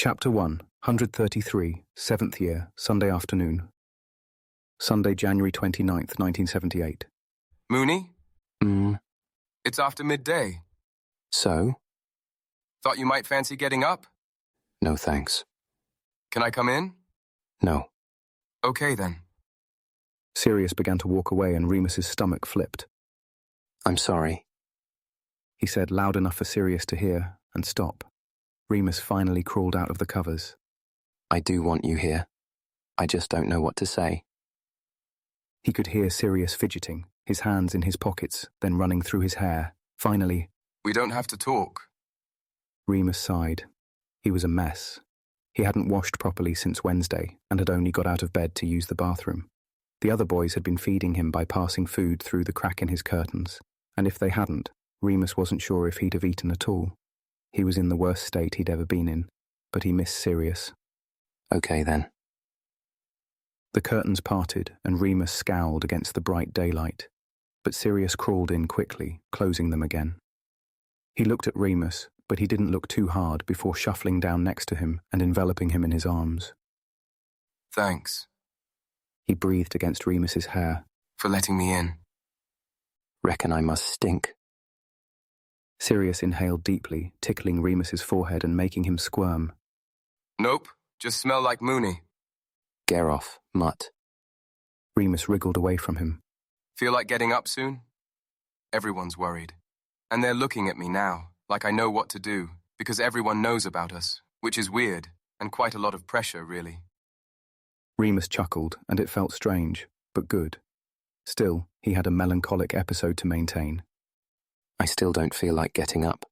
Chapter 1, 133, 7th year, Sunday afternoon. Sunday, January 29th, 1978. Mooney? It's after midday. So? Thought you might fancy getting up? No thanks. Can I come in? No. Okay then. Sirius began to walk away and Remus's stomach flipped. I'm sorry. He said loud enough for Sirius to hear and stop. Remus finally crawled out of the covers. I do want you here. I just don't know what to say. He could hear Sirius fidgeting, his hands in his pockets, then running through his hair. Finally, We don't have to talk. Remus sighed. He was a mess. He hadn't washed properly since Wednesday and had only got out of bed to use the bathroom. The other boys had been feeding him by passing food through the crack in his curtains, and if they hadn't, Remus wasn't sure if he'd have eaten at all. He was in the worst state he'd ever been in, but he missed Sirius. Okay then. The curtains parted and Remus scowled against the bright daylight, but Sirius crawled in quickly, closing them again. He looked at Remus, but he didn't look too hard before shuffling down next to him and enveloping him in his arms. Thanks. He breathed against Remus's hair. For letting me in. Reckon I must stink. Sirius inhaled deeply, tickling Remus's forehead and making him squirm. Nope, just smell like Mooney. Get off, mutt. Remus wriggled away from him. Feel like getting up soon? Everyone's worried. And they're looking at me now, like I know what to do, because everyone knows about us, which is weird, and quite a lot of pressure, really. Remus chuckled, and it felt strange, but good. Still, he had a melancholic episode to maintain. I still don't feel like getting up.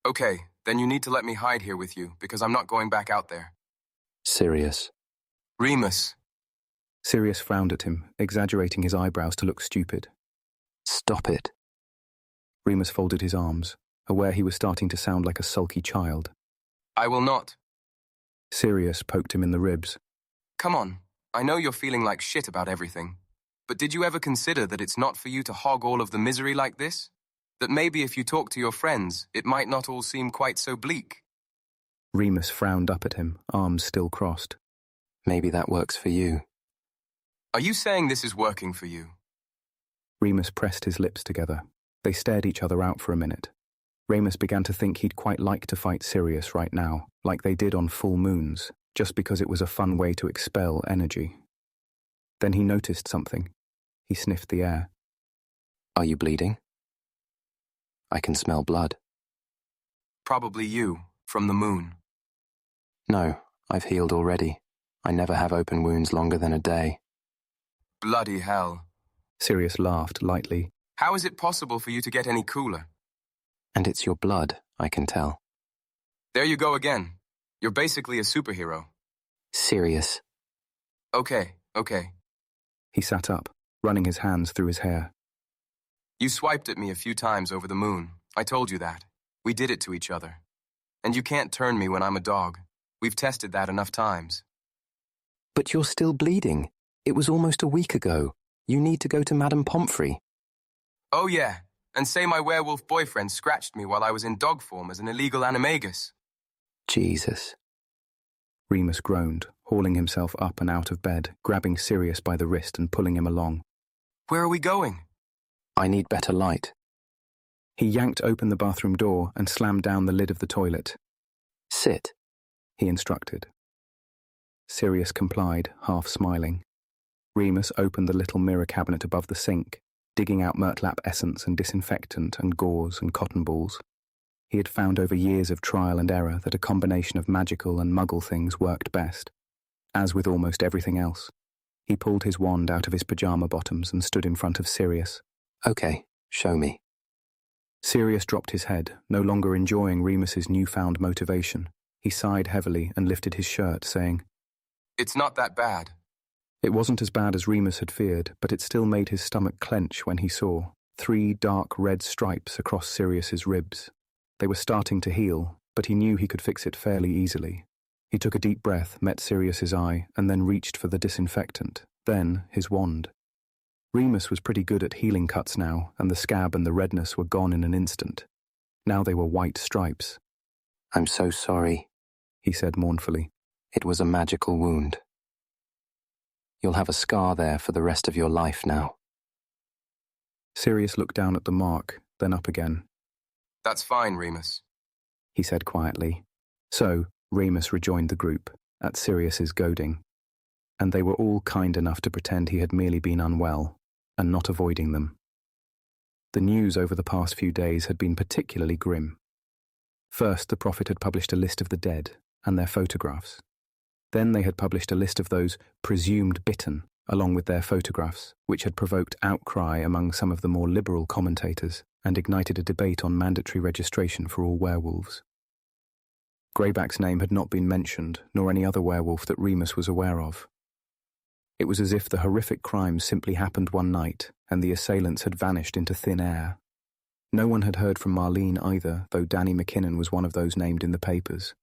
Okay, then you need to let me hide here with you, because I'm not going back out there. Sirius. Remus. Sirius frowned at him, exaggerating his eyebrows to look stupid. Stop it. Remus folded his arms, aware he was starting to sound like a sulky child. I will not. Sirius poked him in the ribs. Come on, I know you're feeling like shit about everything, but did you ever consider that it's not for you to hog all of the misery like this? That maybe if you talk to your friends, it might not all seem quite so bleak? Remus frowned up at him, arms still crossed. Maybe that works for you. Are you saying this is working for you? Remus pressed his lips together. They stared each other out for a minute. Remus began to think he'd quite like to fight Sirius right now, like they did on full moons, just because it was a fun way to expel energy. Then he noticed something. He sniffed the air. Are you bleeding? I can smell blood. Probably you, from the moon. No, I've healed already. I never have open wounds longer than a day. Bloody hell. Sirius laughed lightly. How is it possible for you to get any cooler? And it's your blood, I can tell. There you go again. You're basically a superhero. Sirius. Okay. He sat up, running his hands through his hair. You swiped at me a few times over the moon. I told you that. We did it to each other. And you can't turn me when I'm a dog. We've tested that enough times. But you're still bleeding. It was almost a week ago. You need to go to Madame Pomfrey. Oh yeah, and say my werewolf boyfriend scratched me while I was in dog form as an illegal animagus. Jesus. Remus groaned, hauling himself up and out of bed, grabbing Sirius by the wrist and pulling him along. Where are we going? I need better light. He yanked open the bathroom door and slammed down the lid of the toilet. Sit. He instructed. Sirius complied, half smiling. Remus opened the little mirror cabinet above the sink, digging out Murtlap essence and disinfectant and gauze and cotton balls. He had found over years of trial and error that a combination of magical and muggle things worked best. As with almost everything else, he pulled his wand out of his pajama bottoms and stood in front of Sirius. Okay, show me. Sirius dropped his head, no longer enjoying Remus's newfound motivation. He sighed heavily and lifted his shirt, saying, It's not that bad. It wasn't as bad as Remus had feared, but it still made his stomach clench when he saw 3 dark red stripes across Sirius's ribs. They were starting to heal, but he knew he could fix it fairly easily. He took a deep breath, met Sirius's eye, and then reached for the disinfectant, then his wand. Remus was pretty good at healing cuts now, and the scab and the redness were gone in an instant. Now they were white stripes. I'm so sorry. he said mournfully. It was a magical wound. You'll have a scar there for the rest of your life now. Sirius looked down at the mark, then up again. That's fine, Remus, he said quietly. So, Remus rejoined the group, at Sirius's goading, and they were all kind enough to pretend he had merely been unwell, and not avoiding them. The news over the past few days had been particularly grim. First, the Prophet had published a list of the dead, and their photographs. Then they had published a list of those presumed bitten, along with their photographs, which had provoked outcry among some of the more liberal commentators and ignited a debate on mandatory registration for all werewolves. Greyback's name had not been mentioned, nor any other werewolf that Remus was aware of. It was as if the horrific crimes simply happened one night and the assailants had vanished into thin air. No one had heard from Marlene either, though Danny McKinnon was one of those named in the papers.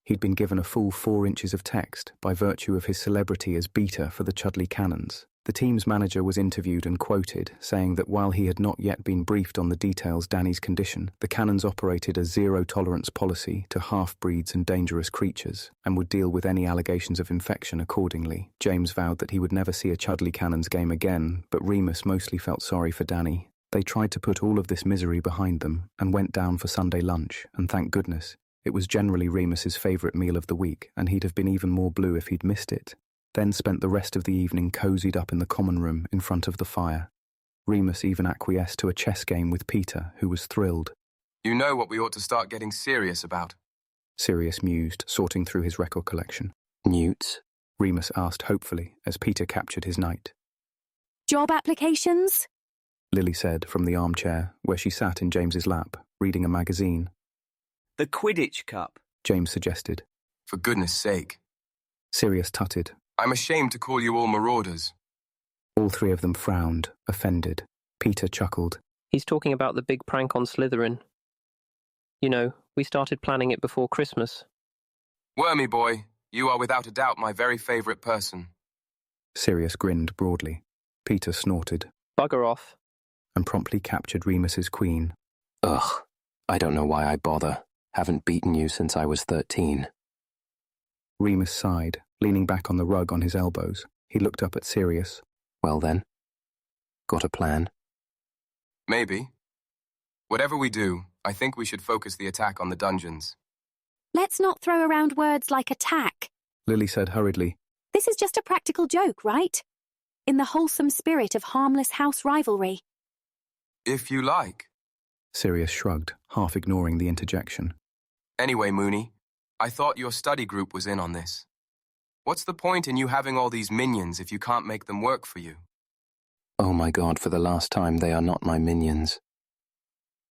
He'd been given a full 4 inches of text by virtue of his celebrity as beater for the Chudley Cannons. The team's manager was interviewed and quoted, saying that while he had not yet been briefed on the details Danny's condition, the Cannons operated a zero-tolerance policy to half-breeds and dangerous creatures, and would deal with any allegations of infection accordingly. James vowed that he would never see a Chudley Cannons game again, but Remus mostly felt sorry for Danny. They tried to put all of this misery behind them, and went down for Sunday lunch, and thank goodness. It was generally Remus's favourite meal of the week, and he'd have been even more blue if he'd missed it. Then spent the rest of the evening cosied up in the common room in front of the fire. Remus even acquiesced to a chess game with Peter, who was thrilled. You know what we ought to start getting serious about? Sirius mused, sorting through his record collection. Newts? Remus asked hopefully, as Peter captured his knight. Job applications? Lily said from the armchair, where she sat in James's lap, reading a magazine. The Quidditch Cup, James suggested. For goodness sake. Sirius tutted. I'm ashamed to call you all marauders. All 3 of them frowned, offended. Peter chuckled. He's talking about the big prank on Slytherin. You know, we started planning it before Christmas. Wormy boy, you are without a doubt my very favourite person. Sirius grinned broadly. Peter snorted. Bugger off. And promptly captured Remus's queen. Ugh, I don't know why I bother. Haven't beaten you since I was 13. Remus sighed, leaning back on the rug on his elbows. He looked up at Sirius. Well then, got a plan? Maybe. Whatever we do, I think we should focus the attack on the dungeons. Let's not throw around words like attack. Lily said hurriedly. This is just a practical joke, right? In the wholesome spirit of harmless house rivalry. If you like. Sirius shrugged, half ignoring the interjection. Anyway, Mooney, I thought your study group was in on this. What's the point in you having all these minions if you can't make them work for you? Oh my God, for the last time, they are not my minions.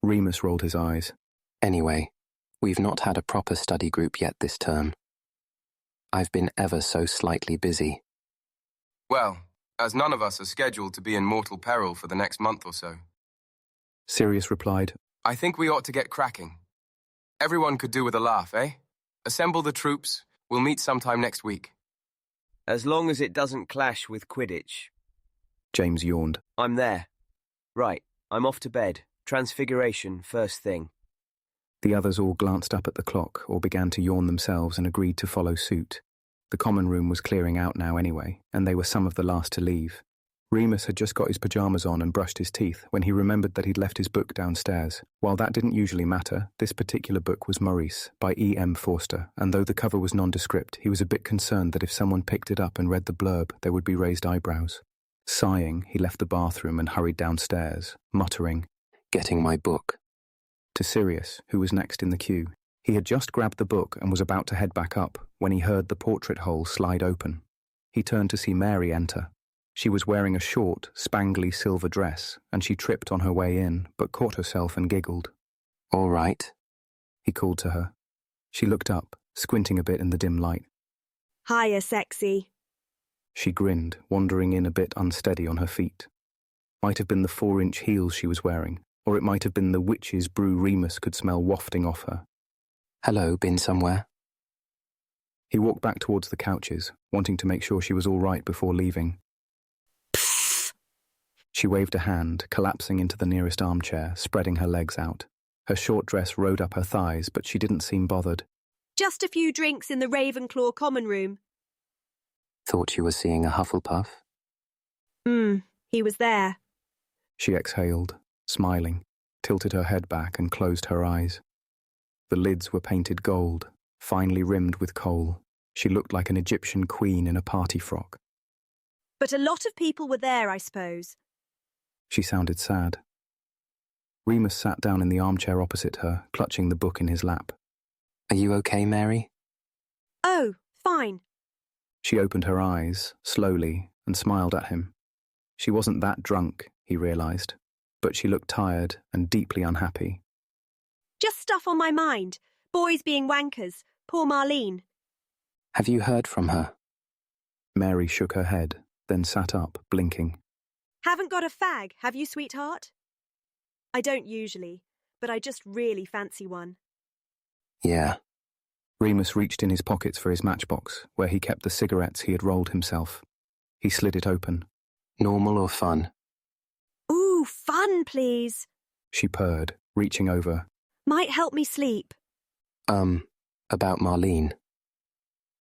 Remus rolled his eyes. Anyway, we've not had a proper study group yet this term. I've been ever so slightly busy. Well, as none of us are scheduled to be in mortal peril for the next month or so. Sirius replied, I think we ought to get cracking. Everyone could do with a laugh, eh? Assemble the troops. We'll meet sometime next week. as long as it doesn't clash with Quidditch. James yawned. I'm there. Right, I'm off to bed. Transfiguration, first thing. The others all glanced up at the clock or began to yawn themselves and agreed to follow suit. The common room was clearing out now anyway, and they were some of the last to leave. Remus had just got his pyjamas on and brushed his teeth when he remembered that he'd left his book downstairs. While that didn't usually matter, this particular book was Maurice, by E.M. Forster, and though the cover was nondescript, he was a bit concerned that if someone picked it up and read the blurb, there would be raised eyebrows. Sighing, he left the bathroom and hurried downstairs, muttering, "Getting my book," to Sirius, who was next in the queue. He had just grabbed the book and was about to head back up when he heard the portrait hole slide open. He turned to see Mary enter. She was wearing a short, spangly silver dress, and she tripped on her way in, but caught herself and giggled. "All right," he called to her. She looked up, squinting a bit in the dim light. "Hiya, sexy." She grinned, wandering in a bit unsteady on her feet. Might have been the 4-inch heels she was wearing, or it might have been the witch's brew Remus could smell wafting off her. "Hello, been somewhere?" He walked back towards the couches, wanting to make sure she was all right before leaving. She waved a hand, collapsing into the nearest armchair, spreading her legs out. Her short dress rode up her thighs, but she didn't seem bothered. Just a few drinks in the Ravenclaw common room. Thought you were seeing a Hufflepuff? He was there. She exhaled, smiling, tilted her head back and closed her eyes. The lids were painted gold, finely rimmed with kohl. She looked like an Egyptian queen in a party frock. But a lot of people were there, I suppose. She sounded sad. Remus sat down in the armchair opposite her, clutching the book in his lap. Are you okay, Mary? Oh, fine. She opened her eyes, slowly, and smiled at him. She wasn't that drunk, he realised, but she looked tired and deeply unhappy. Just stuff on my mind. Boys being wankers. Poor Marlene. Have you heard from her? Mary shook her head, then sat up, blinking. Haven't got a fag, have you, sweetheart? I don't usually, but I just really fancy one. Yeah. Remus reached in his pockets for his matchbox, where he kept the cigarettes he had rolled himself. He slid it open. Normal or fun? Ooh, fun, please. She purred, reaching over. Might help me sleep. About Marlene.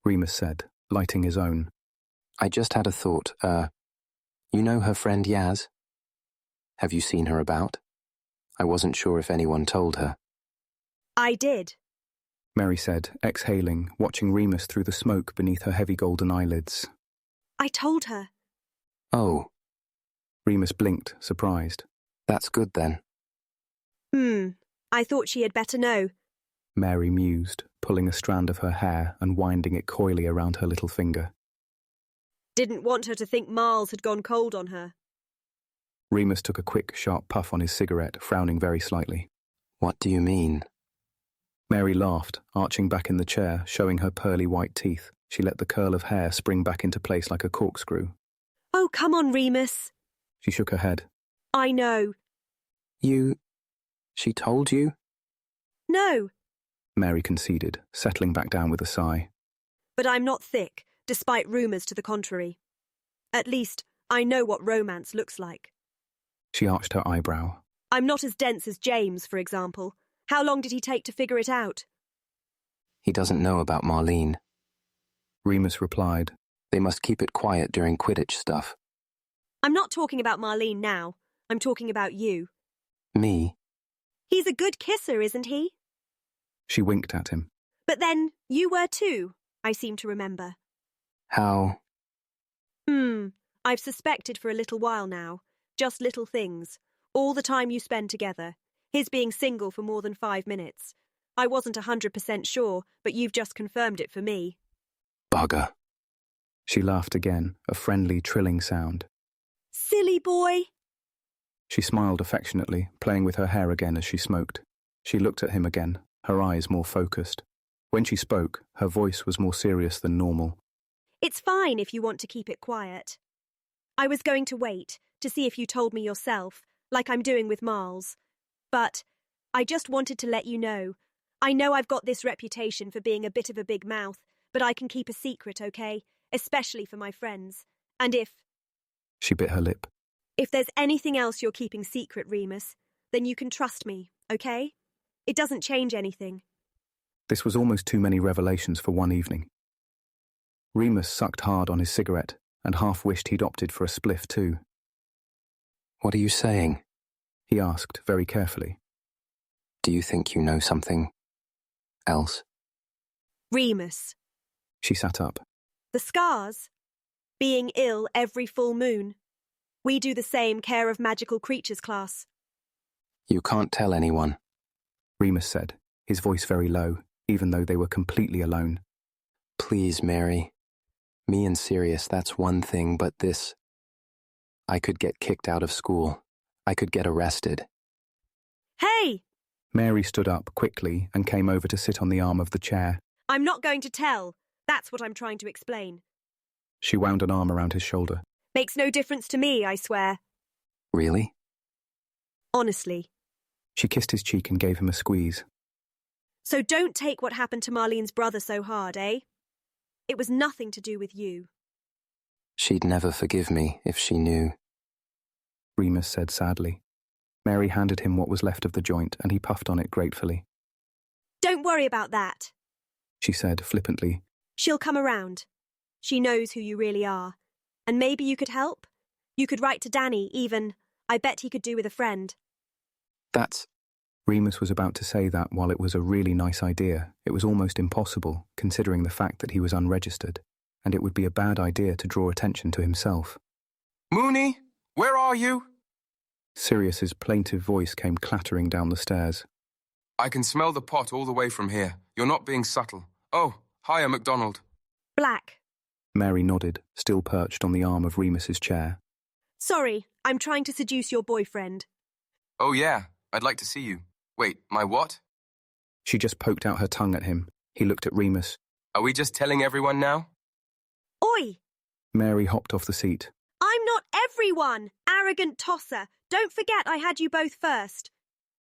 Remus said, lighting his own. I just had a thought. You know her friend Yaz? Have you seen her about? I wasn't sure if anyone told her. I did. Mary said, exhaling, watching Remus through the smoke beneath her heavy golden eyelids. I told her. Oh. Remus blinked, surprised. That's good then. I thought she had better know. Mary mused, pulling a strand of her hair and winding it coyly around her little finger. Didn't want her to think Miles had gone cold on her. Remus took a quick, sharp puff on his cigarette, frowning very slightly. What do you mean? Mary laughed, arching back in the chair, showing her pearly white teeth. She let the curl of hair spring back into place like a corkscrew. Oh, come on, Remus. She shook her head. I know. She told you? No. Mary conceded, settling back down with a sigh. But I'm not thick, despite rumours to the contrary. At least, I know what romance looks like. She arched her eyebrow. I'm not as dense as James, for example. How long did he take to figure it out? He doesn't know about Marlene. Remus replied. They must keep it quiet during Quidditch stuff. I'm not talking about Marlene now. I'm talking about you. Me? He's a good kisser, isn't he? She winked at him. But then, you were too, I seem to remember. How? I've suspected for a little while now. Just little things. All the time you spend together. His being single for more than 5 minutes. I wasn't 100% sure, but you've just confirmed it for me. Bugger. She laughed again, a friendly, trilling sound. Silly boy. She smiled affectionately, playing with her hair again as she smoked. She looked at him again, her eyes more focused. When she spoke, her voice was more serious than normal. It's fine if you want to keep it quiet. I was going to wait to see if you told me yourself, like I'm doing with Miles. But I just wanted to let you know. I know I've got this reputation for being a bit of a big mouth, but I can keep a secret, okay? Especially for my friends. And She bit her lip. If there's anything else you're keeping secret, Remus, then you can trust me, okay? It doesn't change anything. This was almost too many revelations for one evening. Remus sucked hard on his cigarette and half wished he'd opted for a spliff too. What are you saying? He asked very carefully. Do you think you know something else? Remus. She sat up. The scars. Being ill every full moon. We do the same care of magical creatures class. You can't tell anyone, Remus said, his voice very low, even though they were completely alone. Please, Mary. Me and Sirius, that's one thing, but this... I could get kicked out of school. I could get arrested. Hey! Mary stood up quickly and came over to sit on the arm of the chair. I'm not going to tell. That's what I'm trying to explain. She wound an arm around his shoulder. Makes no difference to me, I swear. Really? Honestly. She kissed his cheek and gave him a squeeze. So don't take what happened to Marlene's brother so hard, eh? It was nothing to do with you. She'd never forgive me if she knew. Remus said sadly. Mary handed him what was left of the joint and he puffed on it gratefully. Don't worry about that. she said flippantly. She'll come around. She knows who you really are. And maybe you could help? You could write to Danny, even. I bet he could do with a friend. That's... Remus was about to say that while it was a really nice idea, it was almost impossible, considering the fact that he was unregistered, and it would be a bad idea to draw attention to himself. Mooney, where are you? Sirius's plaintive voice came clattering down the stairs. I can smell the pot all the way from here. You're not being subtle. Oh, hiya, MacDonald. Black. Mary nodded, still perched on the arm of Remus's chair. Sorry, I'm trying to seduce your boyfriend. Oh yeah, I'd like to see you. Wait, my what? She just poked out her tongue at him. He looked at Remus. Are we just telling everyone now? Oi! Mary hopped off the seat. I'm not everyone! Arrogant tosser! Don't forget I had you both first.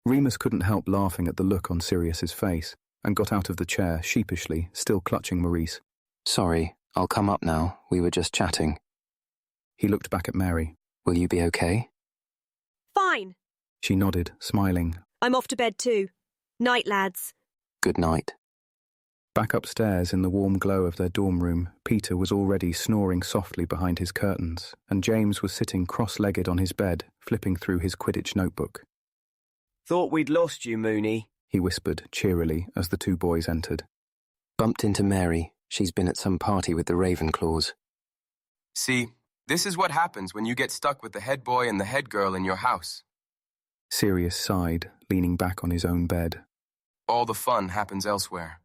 Remus couldn't help laughing at the look on Sirius's face, and got out of the chair sheepishly, still clutching Maurice. Sorry, I'll come up now. We were just chatting. He looked back at Mary. Will you be okay? Fine. She nodded, smiling. I'm off to bed too. Night, lads. Good night. Back upstairs in the warm glow of their dorm room, Peter was already snoring softly behind his curtains, and James was sitting cross-legged on his bed, flipping through his Quidditch notebook. Thought we'd lost you, Mooney, he whispered cheerily as the two boys entered. Bumped into Mary. She's been at some party with the Ravenclaws. See, this is what happens when you get stuck with the head boy and the head girl in your house. Sirius sighed, leaning back on his own bed. All the fun happens elsewhere.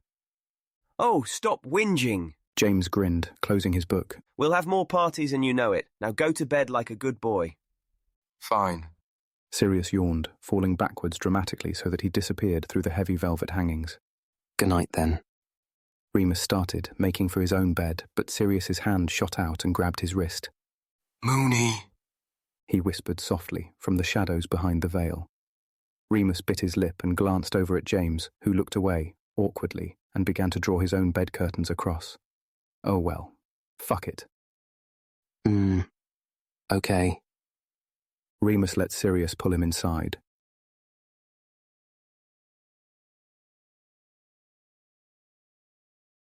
Oh, stop whinging. James grinned, closing his book. We'll have more parties and you know it. Now go to bed like a good boy. Fine. Sirius yawned, falling backwards dramatically so that he disappeared through the heavy velvet hangings. Good night, then. Remus started, making for his own bed, but Sirius's hand shot out and grabbed his wrist. Mooney, he whispered softly from the shadows behind the veil. Remus bit his lip and glanced over at James, who looked away, awkwardly, and began to draw his own bed curtains across. Oh well, fuck it. Okay. Remus let Sirius pull him inside,